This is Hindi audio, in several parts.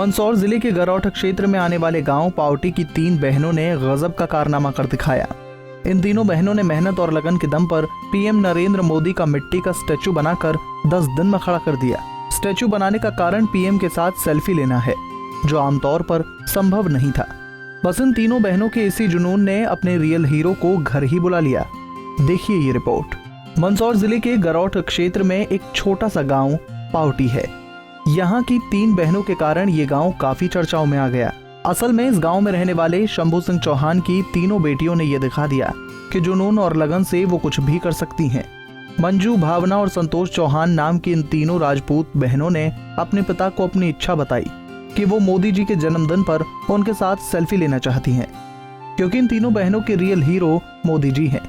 मंदसौर जिले के गरौठ क्षेत्र में आने वाले गांव पावटी की 3 बहनों ने गजब का कारनामा कर दिखाया। इन तीनों बहनों ने मेहनत और लगन के दम पर पीएम नरेंद्र मोदी का मिट्टी का स्टैचू बनाकर 10 दिन में खड़ा कर दिया। स्टैचू बनाने का कारण पीएम के साथ सेल्फी लेना है, जो आमतौर पर संभव नहीं था। बस इन तीनों बहनों के इसी जुनून ने अपने रियल हीरो को घर ही बुला लिया। देखिए ये रिपोर्ट। मंदसौर जिले के गरौठ क्षेत्र में एक छोटा सा गांव पावटी है। यहाँ की 3 बहनों के कारण ये गांव काफी चर्चाओं में आ गया। असल में इस गांव में रहने वाले शंभू सिंह चौहान की तीनों बेटियों ने ये दिखा दिया कि जुनून और लगन से वो कुछ भी कर सकती हैं। मंजू, भावना और संतोष चौहान नाम की इन तीनों राजपूत बहनों ने अपने पिता को अपनी इच्छा बताई कि वो मोदी जी के जन्मदिन पर उनके साथ सेल्फी लेना चाहती हैं, क्योंकि इन तीनों बहनों के रियल हीरो मोदी जी हैं।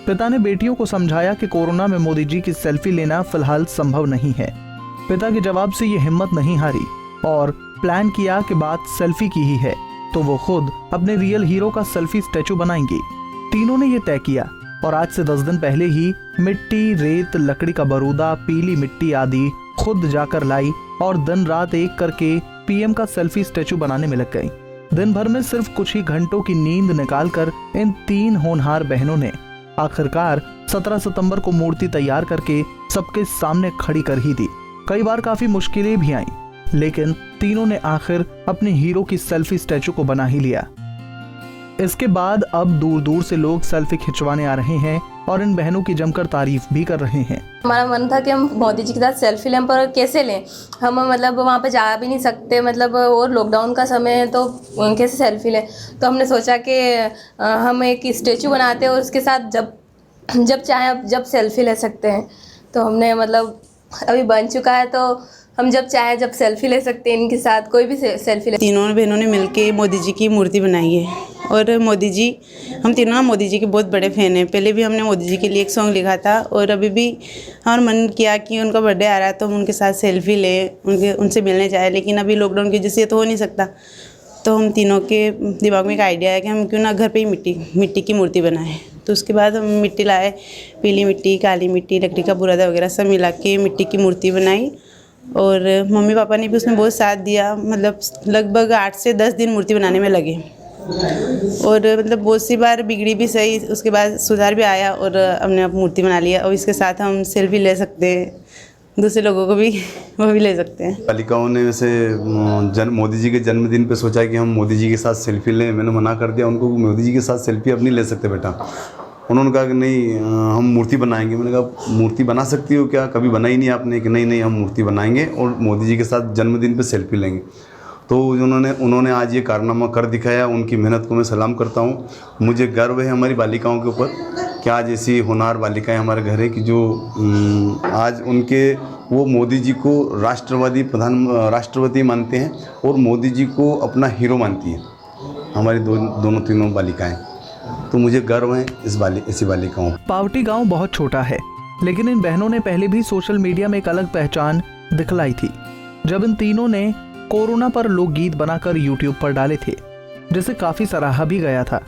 पिता ने बेटियों को समझाया कि कोरोना में मोदी जी की सेल्फी लेना फिलहाल संभव नहीं है। पिता के जवाब से ये हिम्मत नहीं हारी और प्लान किया कि बात सेल्फी की ही है तो वो खुद अपने रियल हीरो का सेल्फी स्टैचू बनाएंगी। तीनों ने ये तय किया और आज से 10 दिन पहले ही मिट्टी, रेत, लकड़ी का बरूदा, पीली मिट्टी आदि खुद जाकर लाई और दिन रात एक करके पीएम का सेल्फी स्टैचू बनाने में लग गई। दिन भर में सिर्फ कुछ ही घंटों की नींद निकालकर इन 3 होनहार बहनों ने आखिरकार 17 सितंबर को मूर्ति तैयार करके सबके सामने खड़ी कर ही दी। कई बार काफी मुश्किलें भी आईं, लेकिन तीनों ने आखिर अपने हीरो की सेल्फी स्टैचू को बना ही लिया। इसके बाद अब दूर दूर से लोग सेल्फी खिंचवाने आ रहे हैं और इन बहनों की जमकर तारीफ भी कर रहे हैं। हमारा मन था कि हम मोदी जी के साथ सेल्फी लें, पर कैसे लें? हम मतलब वहाँ पे जा भी नहीं सकते, मतलब और लॉकडाउन का समय है तो कैसे सेल्फी लें? तो हमने सोचा कि हम एक स्टैचू बनाते हैं और उसके साथ जब चाहे जब सेल्फी ले सकते हैं। तो हमने मतलब अभी बन चुका है तो हम जब चाहे जब सेल्फी ले सकते हैं, इनके साथ कोई भी सेल्फी ले। तीनों बहनों ने मिलके मोदी जी की मूर्ति बनाई है और मोदी जी, हम तीनों ना मोदी जी के बहुत बड़े फ़ैन हैं। पहले भी हमने मोदी जी के लिए एक सॉन्ग लिखा था और अभी भी हमारा मन किया कि उनका बर्थडे आ रहा है तो हम उनके साथ सेल्फी लें, उनसे मिलने जाए, लेकिन अभी लॉकडाउन की वजह से तो हो नहीं सकता। तो हम तीनों के दिमाग में एक आइडिया है कि हम क्यों ना घर पे ही मिट्टी की मूर्ति बनाएं। तो उसके बाद हम मिट्टी लाए, पीली मिट्टी, काली मिट्टी, लकड़ी का बुरादा वगैरह सब मिला के मिट्टी की मूर्ति बनाई और मम्मी पापा ने भी उसमें बहुत साथ दिया। मतलब लगभग 8 से 10 दिन मूर्ति बनाने में लगे और मतलब बहुत सी बार बिगड़ी भी सही, उसके बाद सुधार भी आया और हमने अब मूर्ति बना लिया और इसके साथ हम सेल्फी ले सकते हैं, दूसरे लोगों को भी वो भी ले सकते हैं। बालिकाओं ने वैसे मोदी जी के जन्मदिन पे सोचा कि हम मोदी जी के साथ सेल्फी लें। मैंने मना कर दिया उनको, मोदी जी के साथ सेल्फी अब नहीं ले सकते बेटा। उन्होंने कहा कि नहीं, हम मूर्ति बनाएंगे। मैंने कहा मूर्ति बना सकती हो क्या, कभी बनाई नहीं आपने? कि नहीं हम मूर्ति बनाएंगे और मोदी जी के साथ जन्मदिन पे सेल्फी लेंगे। तो उन्होंने आज ये कारनामा कर दिखाया। उनकी मेहनत को मैं सलाम करता हूँ। मुझे गर्व है हमारी बालिकाओं के ऊपर कि आज ऐसी होनहार बालिकाएं हमारे घर है कि जो आज वो मोदी जी को राष्ट्रपति मानते हैं और मोदी जी को अपना हीरो मानती हैं हमारी दोनों तीनों बालिकाएं। तो मुझे गर्व है ऐसी बालिकाओं। पावटी गांव बहुत छोटा है, लेकिन इन बहनों ने पहले भी सोशल मीडिया में एक अलग पहचान दिखलाई थी जब इन तीनों ने कोरोना पर लोकगीत बनाकर यूट्यूब पर डाले थे, जिसे काफी सराहा भी गया था।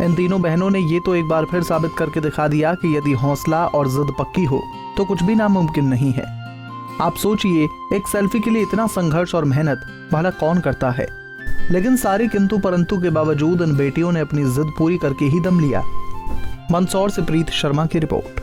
इन तीनों बहनों ने ये तो एक बार फिर साबित करके दिखा दिया कि यदि हौसला और जिद पक्की हो तो कुछ भी नामुमकिन नहीं है। आप सोचिए, एक सेल्फी के लिए इतना संघर्ष और मेहनत भला कौन करता है? लेकिन सारे किंतु परंतु के बावजूद इन बेटियों ने अपनी जिद पूरी करके ही दम लिया। मंदसौर से प्रीत शर्मा की रिपोर्ट।